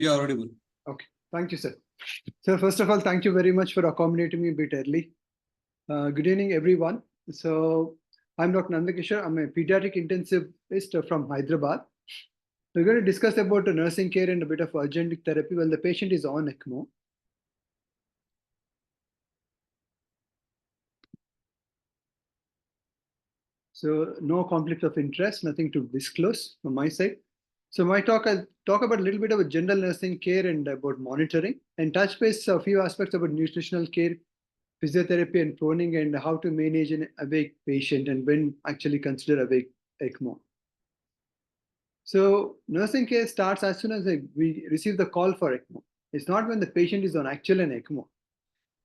Yeah, audible. Okay, thank you, sir. So first of all, thank you very much for accommodating me a bit early. Good evening, everyone. So I'm Dr. Nanda Kishore. I'm a pediatric intensivist from Hyderabad. We're going to discuss about nursing care and a bit of adjunct therapy while the patient is on ECMO. So no conflict of interest, nothing to disclose from my side. So my talk, I'll talk about a little bit about general nursing care and about monitoring and touch base a few aspects about nutritional care, physiotherapy and proning, and how to manage an awake patient and when actually consider awake ECMO. So nursing care starts as soon as we receive the call for ECMO. It's not when the patient is on actual and ECMO,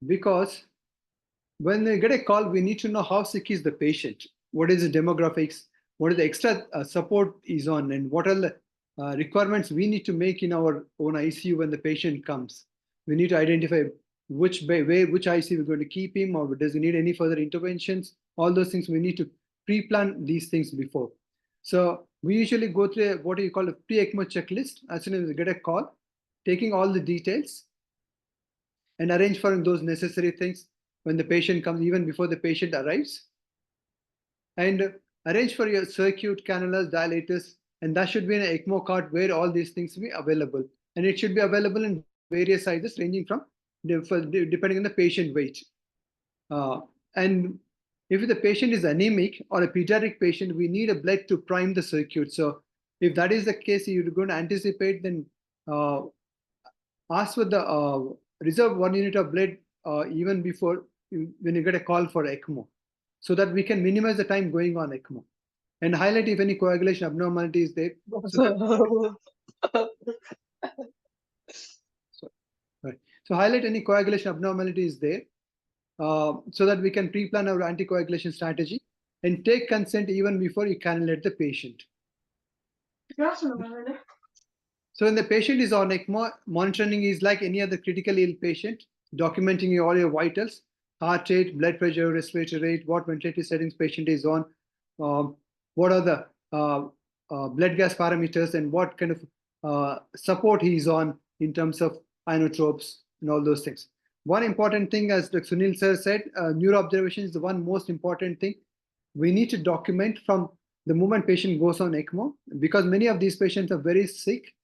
because when we get a call, we need to know how sick is the patient, what is the demographics, what is the extra support is on, and what are the requirements we need to make in our own ICU when the patient comes. We need to identify which ICU we're going to keep him, or does he need any further interventions. All those things we need to pre-plan these things before. So we usually go through what you call a pre-ECMO checklist as soon as we get a call, taking all the details and arrange for those necessary things when the patient comes, even before the patient arrives, and arrange for your circuit, cannulas, dilators, and that should be in an ECMO cart where all these things will be available. And it should be available in various sizes ranging from depending on the patient weight. And if the patient is anemic or a pediatric patient, we need a blood to prime the circuit. So if that is the case, you're going to anticipate, then ask for the reserve 1 unit of blood even before when you get a call for ECMO, so that we can minimize the time going on ECMO, and highlight if any coagulation abnormality is there. So highlight any coagulation abnormality is there, so that we can pre-plan our anticoagulation strategy and take consent even before you cannulate the patient. So when the patient is on ECMO, monitoring is like any other critically ill patient, documenting all your vitals, heart rate, blood pressure, respiratory rate, what ventilator settings patient is on, what are the blood gas parameters, and what kind of support he is on in terms of inotropes and all those things. One important thing, as Dr. Sunil sir said, neuro observation is the one most important thing. We need to document from the moment patient goes on ECMO, because many of these patients are very sick.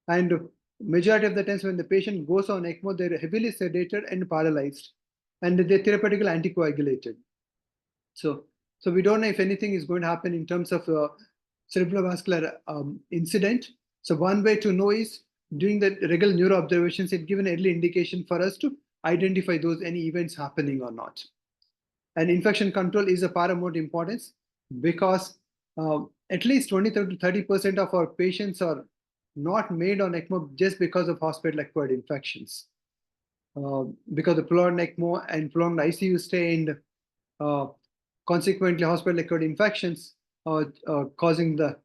And majority of the times when the patient goes on ECMO, they're heavily sedated and paralyzed, and they're therapeutically anticoagulated. So we don't know if anything is going to happen in terms of cerebrovascular incident. So one way to know is doing the regular neuro observations and give an early indication for us to identify those any events happening or not. And infection control is of paramount importance, because at least 20 to 30% of our patients are not made on ECMO just because of hospital-acquired infections. Because of prolonged ECMO and prolonged ICU stay, and consequently hospital-acquired infections causing the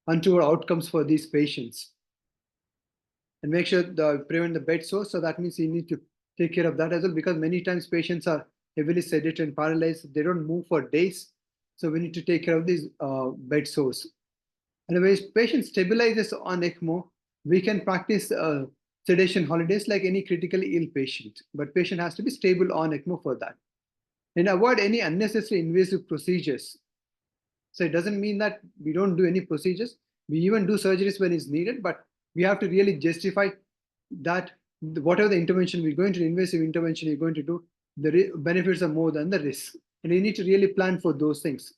untoward outcomes for these patients. And make sure to prevent the bed sores. So that means you need to take care of that as well, because many times patients are heavily sedated and paralyzed. They don't move for days. So we need to take care of these bed sores. And when patient stabilizes on ECMO, we can practice sedation holidays like any critically ill patient. But patient has to be stable on ECMO for that. And avoid any unnecessary invasive procedures. So it doesn't mean that we don't do any procedures. We even do surgeries when it's needed, but we have to really justify that whatever the intervention we're going to do, invasive intervention you're going to do, the benefits are more than the risk. And you need to really plan for those things.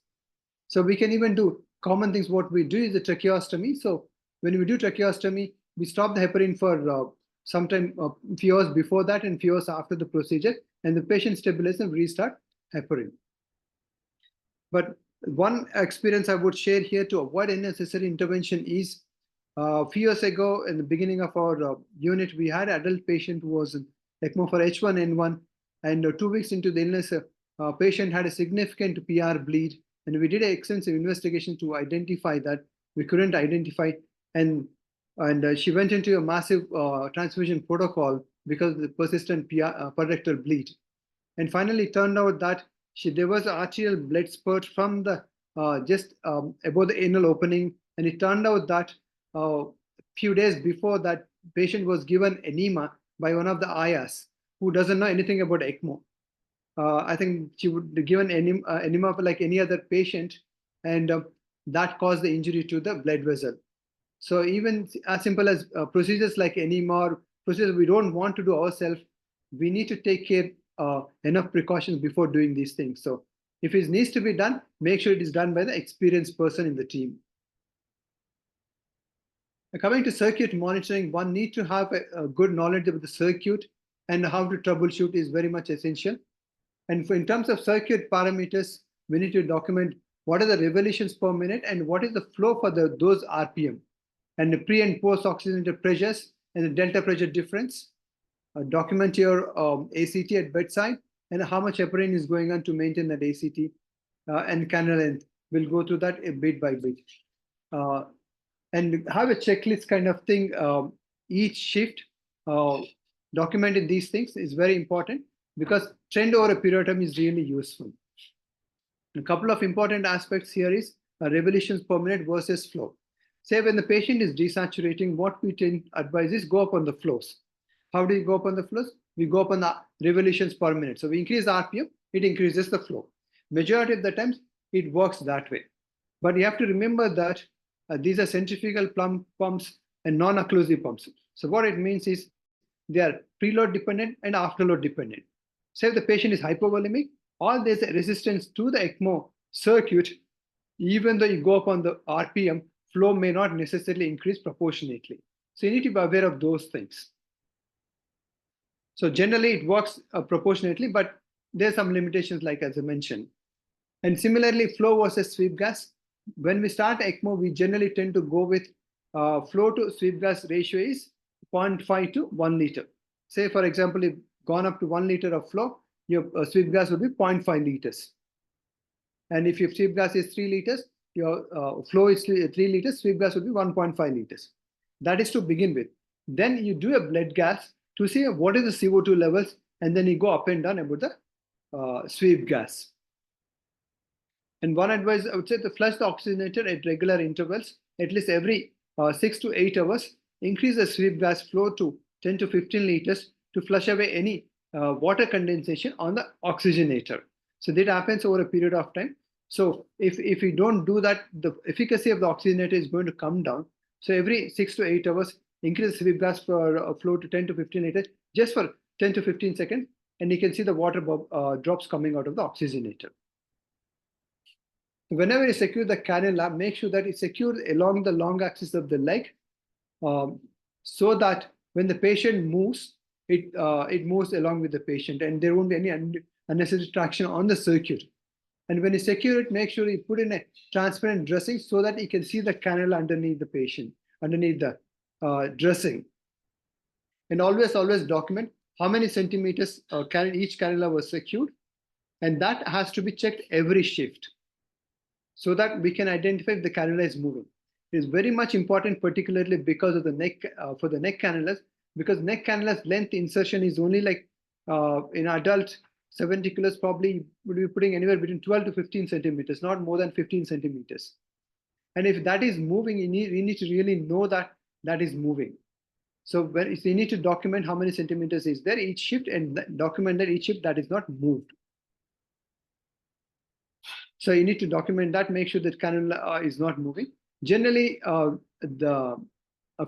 So we can even do common things. What we do is the tracheostomy. So when we do tracheostomy, we stop the heparin for sometime few hours before that and few hours after the procedure, and the patient stabilizes and restart heparin. But one experience I would share here to avoid unnecessary intervention is a few years ago, in the beginning of our unit, we had an adult patient who was in ECMO for H1N1, and 2 weeks into the illness, patient had a significant PR bleed, and we did an extensive investigation to identify that. We couldn't identify, and she went into a massive transfusion protocol because of the persistent per-rectal bleed. And finally, it turned out that there was an arterial blood spurt from the just above the anal opening, and it turned out that few days before that patient was given enema by one of the IAs who doesn't know anything about ECMO. I think she would be given enema like any other patient, and that caused the injury to the blood vessel. So even as simple as procedures like enema or procedures we don't want to do ourselves, we need to take care enough precautions before doing these things. So if it needs to be done, make sure it is done by the experienced person in the team. Coming to circuit monitoring, one need to have a good knowledge about the circuit, and how to troubleshoot is very much essential. And in terms of circuit parameters, we need to document what are the revolutions per minute and what is the flow for those RPM, and the pre and post oxygenator pressures and the delta pressure difference. Document your ACT at bedside and how much heparin is going on to maintain that ACT, and cannula length. We'll go through that bit by bit. And have a checklist kind of thing. Each shift, documenting these things is very important, because trend over a period of time is really useful. A couple of important aspects here is revolutions per minute versus flow. Say when the patient is desaturating, what we tend to advise is go up on the flows. How do you go up on the flows? We go up on the revolutions per minute. So we increase the RPM, it increases the flow. Majority of the times it works that way. But you have to remember that these are centrifugal pumps and non-occlusive pumps. So what it means is they are preload dependent and afterload dependent. Say if the patient is hypovolemic, all there's a resistance to the ECMO circuit, even though you go up on the RPM, flow may not necessarily increase proportionately. So you need to be aware of those things. So generally it works proportionately, but there's some limitations like as I mentioned. And similarly, flow versus sweep gas. When we start ECMO, we generally tend to go with flow to sweep gas ratio is 0.5 to 1 liter. Say, for example, if gone up to 1 liter of flow, your sweep gas will be 0.5 liters. And if your sweep gas is 3 liters, your flow is 3 liters, sweep gas will be 1.5 liters. That is to begin with. Then you do a blood gas to see what is the CO2 levels, and then you go up and down about the sweep gas. And one advice, I would say, to flush the oxygenator at regular intervals, at least every 6 to 8 hours, increase the sweep gas flow to 10 to 15 liters to flush away any water condensation on the oxygenator. So that happens over a period of time. So if we don't do that, the efficacy of the oxygenator is going to come down. So every 6 to 8 hours, increase the sweep gas flow to 10 to 15 liters, just for 10 to 15 seconds, and you can see the water drops coming out of the oxygenator. Whenever you secure the cannula, make sure that it's secured along the long axis of the leg, so that when the patient moves, it moves along with the patient, and there won't be any unnecessary traction on the circuit. And when you secure it, make sure you put in a transparent dressing so that you can see the cannula underneath the patient, underneath the dressing. And always document how many centimeters each cannula was secured, and that has to be checked every shift, so that we can identify if the cannula is moving. It is very much important, particularly because of the neck, for the neck cannulas, because neck cannulas length insertion is only like in adult 70 kilos probably would be putting anywhere between 12 to 15 centimeters, not more than 15 centimeters. And if that is moving, we need to really know that that is moving. So you need to document how many centimeters is there each shift, and document that each shift that is not moved. So you need to document that, make sure that cannula is not moving. Generally, the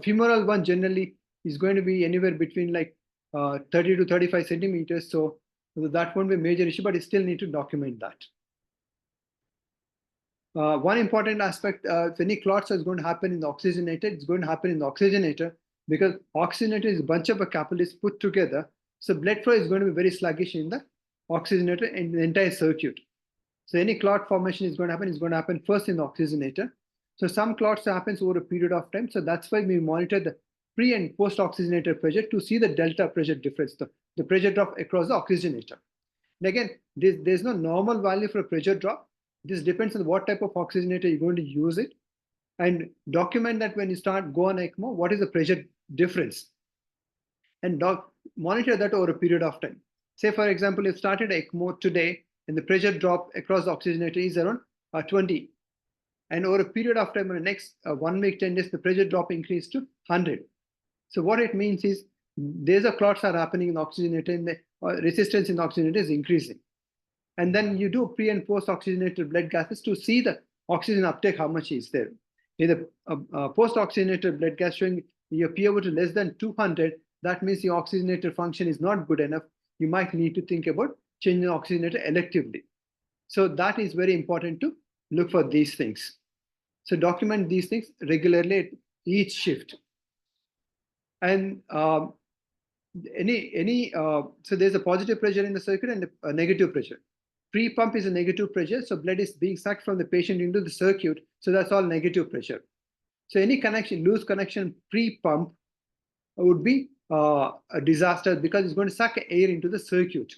femoral one generally is going to be anywhere between like 30 to 35 centimeters. So that won't be a major issue, but you still need to document that. One important aspect, if any clots is going to happen in the oxygenator, it's going to happen in the oxygenator, because oxygenator is a bunch of capillaries put together. So blood flow is going to be very sluggish in the oxygenator and the entire circuit. So any clot formation is going to happen first in the oxygenator. So some clots happens over a period of time. So that's why we monitor the pre and post oxygenator pressure to see the delta pressure difference, the pressure drop across the oxygenator. And again, there's no normal value for a pressure drop. This depends on what type of oxygenator you're going to use it, and document that when you go on ECMO, what is the pressure difference, and monitor that over a period of time. Say, for example, you started ECMO today, and the pressure drop across the oxygenator is around 20. And over a period of time, in the next 1 week, 10 days, the pressure drop increased to 100. So what it means is there's a clots are happening in the oxygenator, and the resistance in the oxygenator is increasing. And then you do pre and post oxygenated blood gases to see the oxygen uptake, how much is there. In the post oxygenated blood gas showing your PO2 to less than 200, that means the oxygenator function is not good enough. You might need to think about changing the oxygenator electively. So that is very important to look for these things. So document these things regularly at each shift. And so there's a positive pressure in the circuit and a negative pressure. Pre-pump is a negative pressure, so blood is being sucked from the patient into the circuit, so that's all negative pressure. So any connection, loose connection pre-pump would be a disaster because it's going to suck air into the circuit.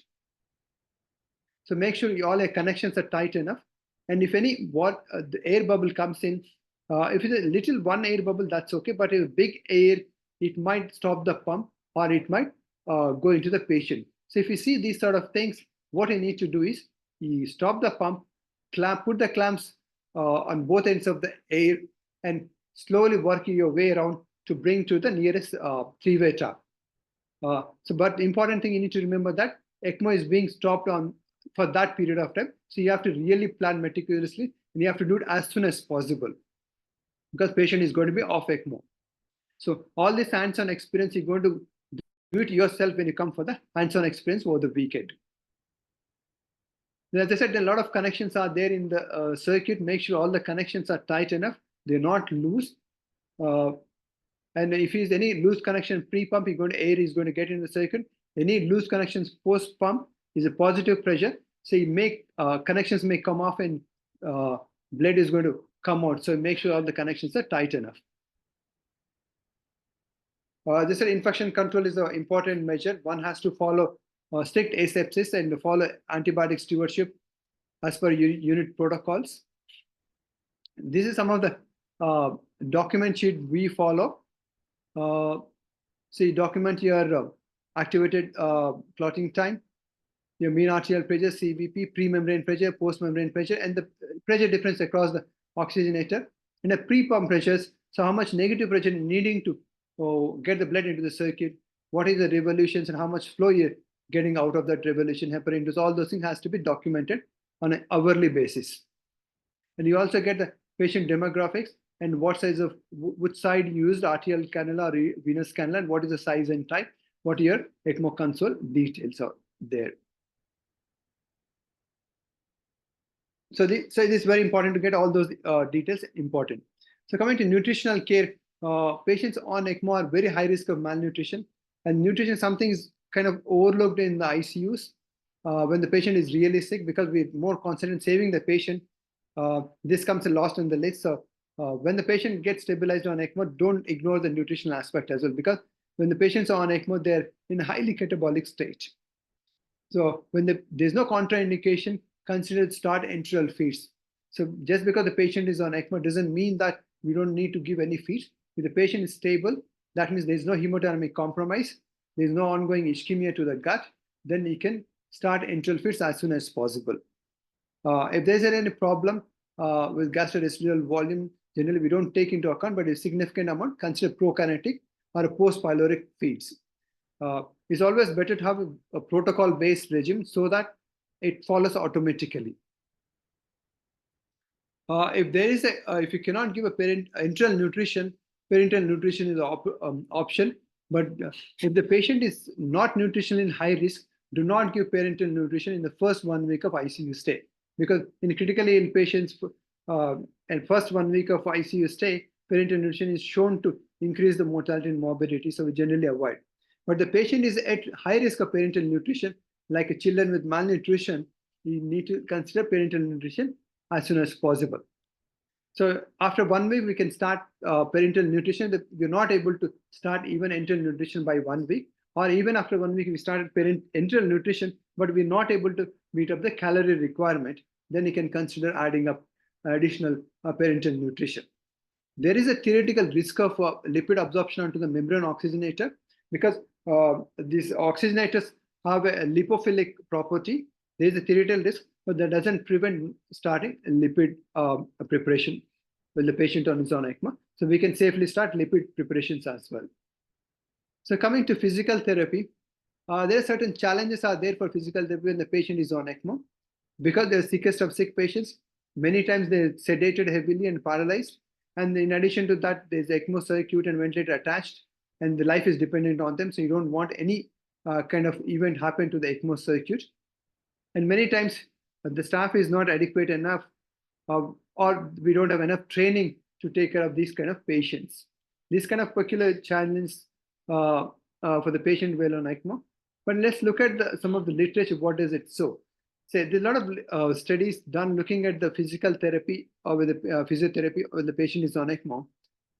So make sure all your connections are tight enough. And if any the air bubble comes in, if it's a little one air bubble, that's okay. But if big air, it might stop the pump or it might go into the patient. So if you see these sort of things, what you need to do is you stop the pump, put the clamps on both ends of the air, and slowly work your way around to bring to the nearest three-way tap. But the important thing you need to remember that ECMO is being stopped for that period of time. So you have to really plan meticulously, and you have to do it as soon as possible because patient is going to be off ECMO. So all this hands-on experience, you're going to do it yourself when you come for the hands-on experience over the weekend. As I said, a lot of connections are there in the circuit. Make sure all the connections are tight enough. They're not loose. And if there's any loose connection pre-pump, air is going to get in the circuit. Any loose connections post-pump is a positive pressure. So you make connections may come off and blood is going to come out. So make sure all the connections are tight enough. This infection control is an important measure. One has to follow strict asepsis and follow antibiotic stewardship as per unit protocols. This is some of the document sheet we follow. So you document your activated clotting time, your mean arterial pressure, CVP, pre-membrane pressure, post-membrane pressure, and the pressure difference across the oxygenator. And the pre-pump pressures, so how much negative pressure needing to get the blood into the circuit, what is the revolutions and how much flow you're getting out of that revolution, heparintus, all those things has to be documented on an hourly basis. And you also get the patient demographics and what size of, which side you used, arterial cannula or venous cannula, and what is the size and type, what your ECMO console details are there. So this is very important to get all those details important. So coming to nutritional care, patients on ECMO are very high risk of malnutrition, and nutrition something is kind of overlooked in the ICUs when the patient is really sick because we're more concerned in saving the patient. This comes lost in the list. So when the patient gets stabilized on ECMO, don't ignore the nutritional aspect as well, because when the patients are on ECMO, they're in a highly catabolic state. So when there's no contraindication, consider start enteral feeds. So just because the patient is on ECMO doesn't mean that we don't need to give any feeds. If the patient is stable, that means there's no hemodynamic compromise, there's no ongoing ischemia to the gut, then you can start enteral feeds as soon as possible. If there's any problem with gastrointestinal volume, generally we don't take into account, but a significant amount, consider prokinetic or a post-pyloric feeds. It's always better to have a protocol-based regime so that it follows automatically. If there is if you cannot give a parenteral nutrition is an option. But if the patient is not nutritionally in high risk, do not give parenteral nutrition in the first 1 week of ICU stay, because in critically ill patients, and first 1 week of ICU stay, parenteral nutrition is shown to increase the mortality and morbidity, so we generally avoid. But the patient is at high risk of parenteral nutrition, like a children with malnutrition, you need to consider parenteral nutrition as soon as possible. So after 1 week, we can start parenteral nutrition. We're not able to start even enteral nutrition by 1 week, or even after 1 week, we started enteral nutrition, but we're not able to meet up the calorie requirement. Then you can consider adding up additional parenteral nutrition. There is a theoretical risk of lipid absorption onto the membrane oxygenator because these oxygenators have a lipophilic property. There is a theoretical risk, but that doesn't prevent starting lipid preparation when the patient is on ECMO. So we can safely start lipid preparations as well. So coming to physical therapy, there are certain challenges are there for physical therapy when the patient is on ECMO. Because they're sickest of sick patients, many times they're sedated heavily and paralyzed. And in addition to that, there's ECMO circuit and ventilator attached, and the life is dependent on them. So you don't want any kind of event happen to the ECMO circuit. And many times the staff is not adequate enough, or we don't have enough training to take care of these kind of patients. This kind of peculiar challenge for the patient while on ECMO. But let's look at some of the literature. What does it show? So there's a lot of studies done looking at the physical therapy or with the physiotherapy when the patient is on ECMO.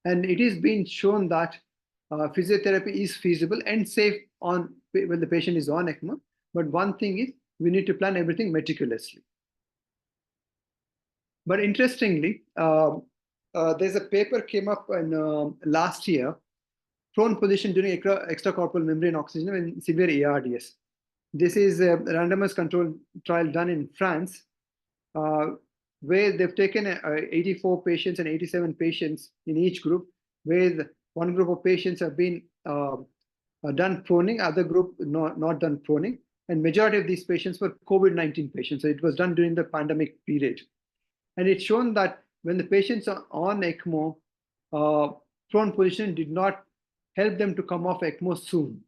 And it is being shown that physiotherapy is feasible and safe when the patient is on ECMO. But one thing is we need to plan everything meticulously. But interestingly, there's a paper came up in last year, prone position during extracorporeal membrane oxygen in severe ARDS. This is a randomized controlled trial done in France, where they've taken 84 patients and 87 patients in each group, where one group of patients have been done proning, other group not done proning, and majority of these patients were COVID-19 patients. So it was done during the pandemic period. And it's shown that when the patients are on ECMO, prone position did not help them to come off ECMO soon.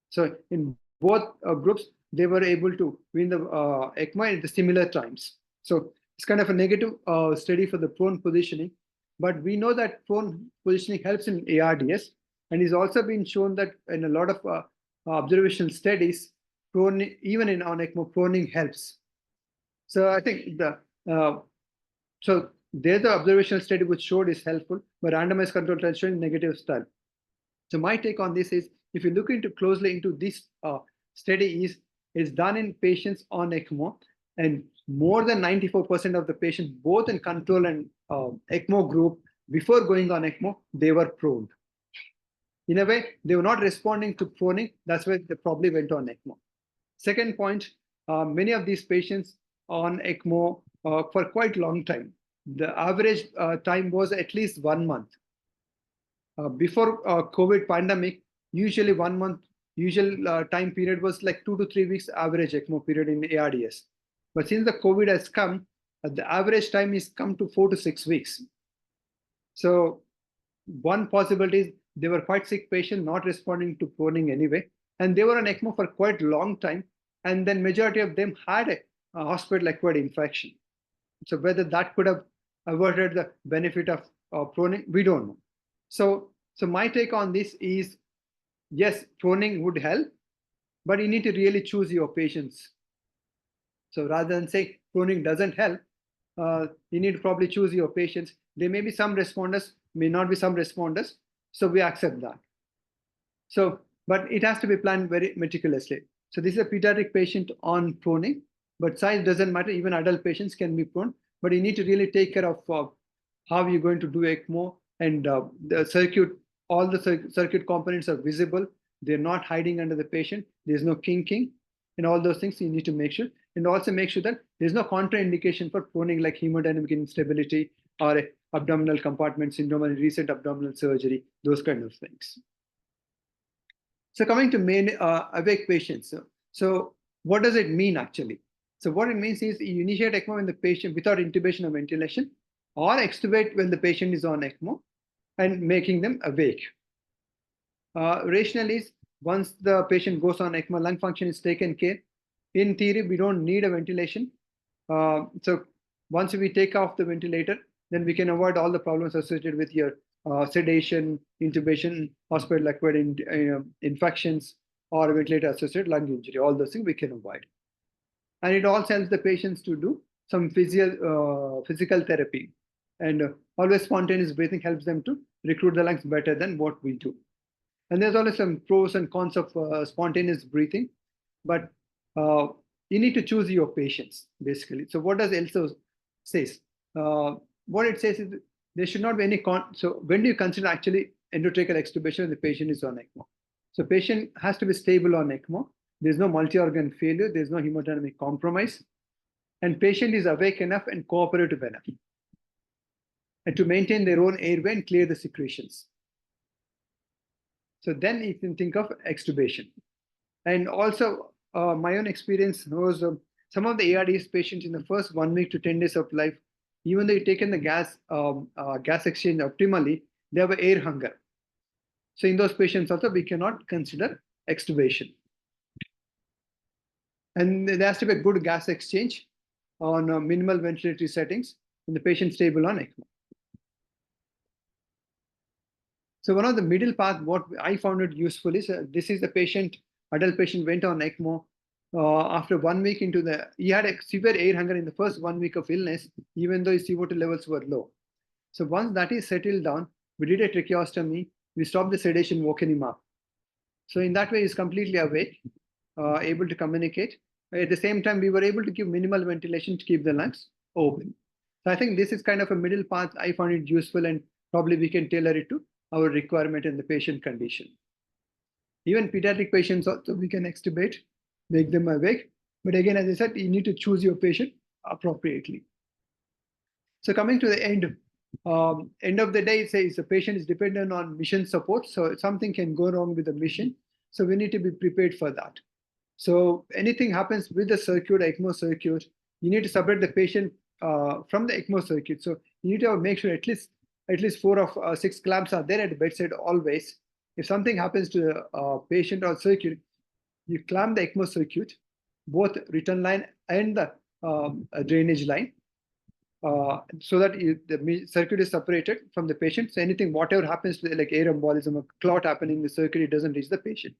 So in both groups, they were able to win the ECMO at the similar times. So it's kind of a negative study for the prone positioning. But we know that prone positioning helps in ARDS, and it's also been shown that in a lot of observational studies, prone, even in on ECMO, proning helps. So I think so there's the observational study which showed is helpful, but randomized control trial showing negative style. So my take on this is, if you look closely into this study is done in patients on ECMO, and more than 94% of the patients, both in control and ECMO group, before going on ECMO, they were prone. In a way, they were not responding to proning. That's why they probably went on ECMO. Second point, many of these patients on ECMO for quite a long time. The average time was at least 1 month. Before COVID pandemic, usually 1 month, usual time period was like 2 to 3 weeks average ECMO period in ARDS. But since the COVID has come, the average time is come to 4 to 6 weeks. So one possibility is they were quite sick patients, not responding to proning anyway, and they were on ECMO for quite a long time, and then majority of them had a hospital-acquired infection. So whether that could have averted the benefit of proning, we don't know. So my take on this is, yes, proning would help, but you need to really choose your patients. So rather than say proning doesn't help, you need to probably choose your patients. There may be some responders, may not be some responders, so we accept that. So, but it has to be planned very meticulously. So this is a pediatric patient on proning, but size doesn't matter. Even adult patients can be prone, but you need to really take care of how you're going to do ECMO, and the circuit, all the circuit components are visible. They're not hiding under the patient. There's no kinking, and all those things you need to make sure. And also make sure that there's no contraindication for proning, like hemodynamic instability or abdominal compartment syndrome and recent abdominal surgery, those kind of things. So coming to main awake patients. So what does it mean actually? So what it means is you initiate ECMO when the patient without intubation or ventilation, or extubate when the patient is on ECMO, and making them awake. Rationale is, once the patient goes on ECMO, lung function is taken care. In theory, we don't need a ventilation. So once we take off the ventilator, then we can avoid all the problems associated with your sedation, intubation, hospital-acquired infections, or ventilator-associated lung injury. All those things we can avoid. And it also helps the patients to do some physical therapy. And always spontaneous breathing helps them to recruit the lungs better than what we do. And there's always some pros and cons of spontaneous breathing, but you need to choose your patients, basically. So what does ELSO says? What it says is there should not be any so when do you consider actually endotracheal extubation when the patient is on ECMO? So patient has to be stable on ECMO. There's no multi-organ failure. There's no hemodynamic compromise. And patient is awake enough and cooperative enough. and to maintain their own airway and clear the secretions. So then you can think of extubation. And also, my own experience knows some of the ARDS patients in the first 1 week to 10 days of life, even though you've taken the gas exchange optimally, they have air hunger. So in those patients also, we cannot consider extubation. And there has to be a good gas exchange on minimal ventilatory settings when the patient stable on ECMO. So one of the middle path, what I found it useful is, this is the patient, adult patient went on ECMO. After 1 week into he had a severe air hunger in the first 1 week of illness, even though his CO2 levels were low. So once that is settled down, we did a tracheostomy, we stopped the sedation, woken him up. So in that way, he's completely awake, able to communicate. At the same time, we were able to give minimal ventilation to keep the lungs open. So I think this is kind of a middle path. I found it useful, and probably we can tailor it to our requirement and the patient condition. Even pediatric patients also, we can extubate, make them awake. But again, as I said, you need to choose your patient appropriately. So coming to the end of the day, say the patient is dependent on mission support. So something can go wrong with the mission. So we need to be prepared for that. So anything happens with the circuit, ECMO circuit, you need to separate the patient from the ECMO circuit. So you need to make sure at least 4 of 6 clamps are there at the bedside always. If something happens to the patient or circuit, you clamp the ECMO circuit, both return line and the drainage line, so that the circuit is separated from the patient. So anything, whatever happens to like air embolism or clot happening in the circuit, it doesn't reach the patient.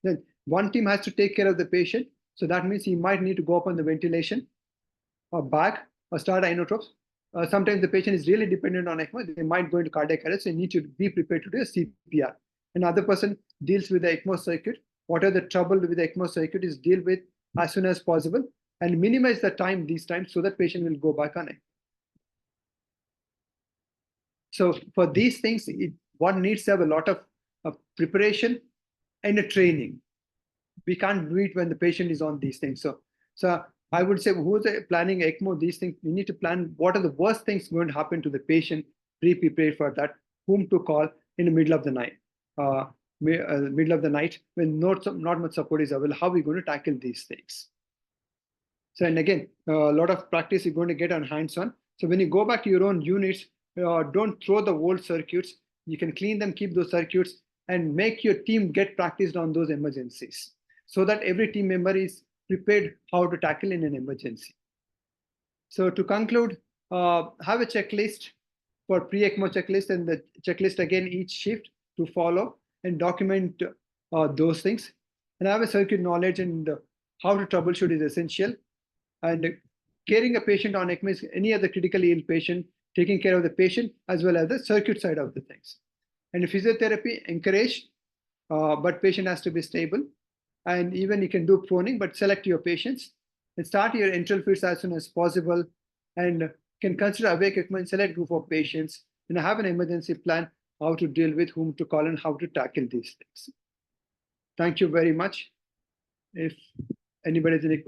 Then one team has to take care of the patient. So that means he might need to go up on the ventilation or back or start inotropes. Sometimes the patient is really dependent on ECMO. They might go into cardiac arrest. So you need to be prepared to do a CPR. Another person deals with the ECMO circuit. Whatever the trouble with the ECMO circuit is deal with as soon as possible and minimize the time these times so that patient will go back on ECMO. So for these things, one needs to have a lot of preparation and a training. We can't do it when the patient is on these things. So I would say who's planning ECMO, these things, we need to plan what are the worst things going to happen to the patient, pre-prepare for that, whom to call in the middle of the night. When not much support is available, how are we going to tackle these things? So, and again, a lot of practice you're going to get on hands-on. So when you go back to your own units, don't throw the old circuits. You can clean them, keep those circuits, and make your team get practiced on those emergencies so that every team member is prepared how to tackle in an emergency. So to conclude, have a checklist for pre-ECMO checklist, and the checklist again each shift to follow and document those things. And have a circuit knowledge, and how to troubleshoot is essential. And caring a patient on ECMO is any other critically ill patient, taking care of the patient as well as the circuit side of the things. And physiotherapy, encourage, but patient has to be stable. And even you can do proning, but select your patients and start your enteral feeds as soon as possible, and can consider awake ECMO and select group of patients and have an emergency plan, how to deal with, whom to call, and how to tackle these things. Thank you very much. If anybody has any questions.